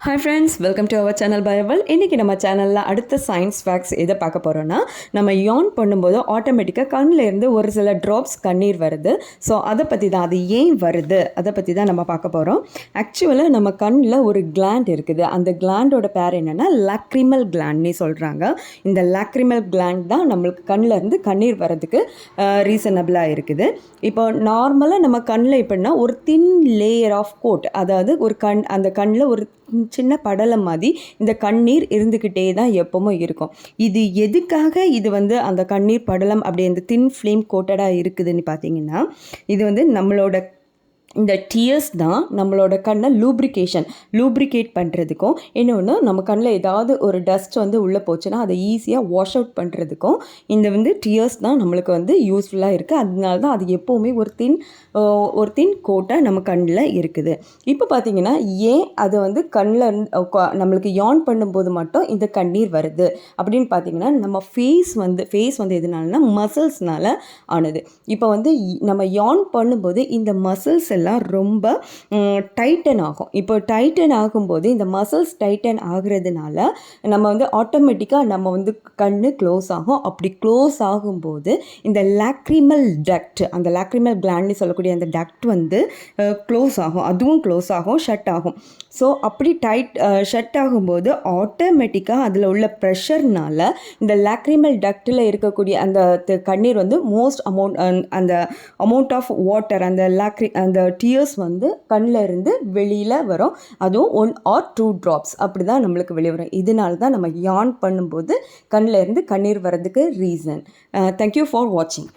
Hi friends, welcome to our channel Bible. இன்னைக்கு நம்ம சேனல்ல அடுத்த சயின்ஸ் ஃபேக்ட்ஸ் எதை பார்க்க போறோம்னா, நம்ம யான் பண்ணும்போது ஆட்டோமேட்டிக்கா கண்ணில் இருந்து ஒரு சில டிராப்ஸ் கண்ணீர் வருது. ஸோ அதை பற்றி தான், அது ஏன் வருது அதை பற்றி தான் நம்ம பார்க்க போகிறோம். ஆக்சுவலாக நம்ம கண்ணில் ஒரு கிளாண்ட் இருக்குது. அந்த கிளாண்டோட பேர் என்னென்னா லாக்ரிமல் கிளாண்ட்னு சொல்கிறாங்க. இந்த லாக்ரிமல் கிளாண்ட் தான் நம்மளுக்கு கண்ணில் இருந்து கண்ணீர் வர்றதுக்கு ரீசனபிளாக இருக்குது. இப்போ நார்மலாக நம்ம கண்ணில் எப்படின்னா ஒரு தின் லேயர் ஆஃப் கோட், அதாவது ஒரு அந்த கண்ணில் ஒரு சின்ன படலம் மாதிரி இந்த கண்ணீர் இருந்துக்கிட்டே தான் எப்பவும் இருக்கும். இது எதுக்காக இது அந்த கண்ணீர் படலம் அப்படி அந்த தின் ஃப்ளேம் கோட்டடாக இருக்குதுன்னு பார்த்தீங்கன்னா, இது நம்மளோட இந்த டியர்ஸ் தான் நம்மளோட கண்ணை லூப்ரிகேட் பண்ணுறதுக்கும், இன்னொன்று நம்ம கண்ணில் ஏதாவது ஒரு டஸ்ட் உள்ளே போச்சுன்னா அதை ஈஸியாக வாஷ் அவுட் பண்ணுறதுக்கும் இந்த டியர்ஸ் தான் நம்மளுக்கு யூஸ்ஃபுல்லாக இருக்குது. அதனால தான் அது எப்போவுமே ஒரு தின் கோட்டை நம்ம கண்ணில் இருக்குது. இப்போ பார்த்திங்கன்னா ஏன் அது கண்ணில் நம்மளுக்கு யான் பண்ணும்போது மட்டும் இந்த கண்ணீர் வருது அப்படின்னு பார்த்திங்கன்னா, நம்ம ஃபேஸ் எதுனாலனா மசில்ஸ்னால் ஆனது. இப்போ நம்ம யான் பண்ணும்போது இந்த மசில்ஸ் எல்லாம் ரொம்ப டைட்டன் ஆகும். இப்போ டைட்டன் ஆகும்போது இந்த மசில்ஸ் டைட்டன் ஆகுறதுனால நம்ம ஆட்டோமேட்டிக்காக நம்ம கண்ணு க்ளோஸ் ஆகும். அப்படி க்ளோஸ் ஆகும்போது இந்த லாக்ரிமல் டக்ட், அந்த லாக்ரிமல் கிளாண்ட்னு சொல்லக்கூடிய அந்த டக்ட் க்ளோஸ் ஆகும். அதுவும் க்ளோஸ் ஆகும், ஷட் ஆகும். ஸோ அப்படி ஷட் ஆகும்போது ஆட்டோமேட்டிக்காக அதில் உள்ள ப்ரெஷர்னால் இந்த லாக்ரிமல் டக்டில் இருக்கக்கூடிய அந்த கண்ணீர் மோஸ்ட் அந்த அமௌண்ட் ஆஃப் வாட்டர், அந்த டியர்ஸ் கண்ணில் இருந்து வெளியில் வரும். அதுவும் 1 or 2 drops அப்படி தான் நம்மளுக்கு வெளியே வரும். இதனால தான் நம்ம யான் பண்ணும்போது கண்ணில் இருந்து கண்ணீர் வர்றதுக்கு ரீசன். தேங்க்யூ ஃபார் வாட்சிங்.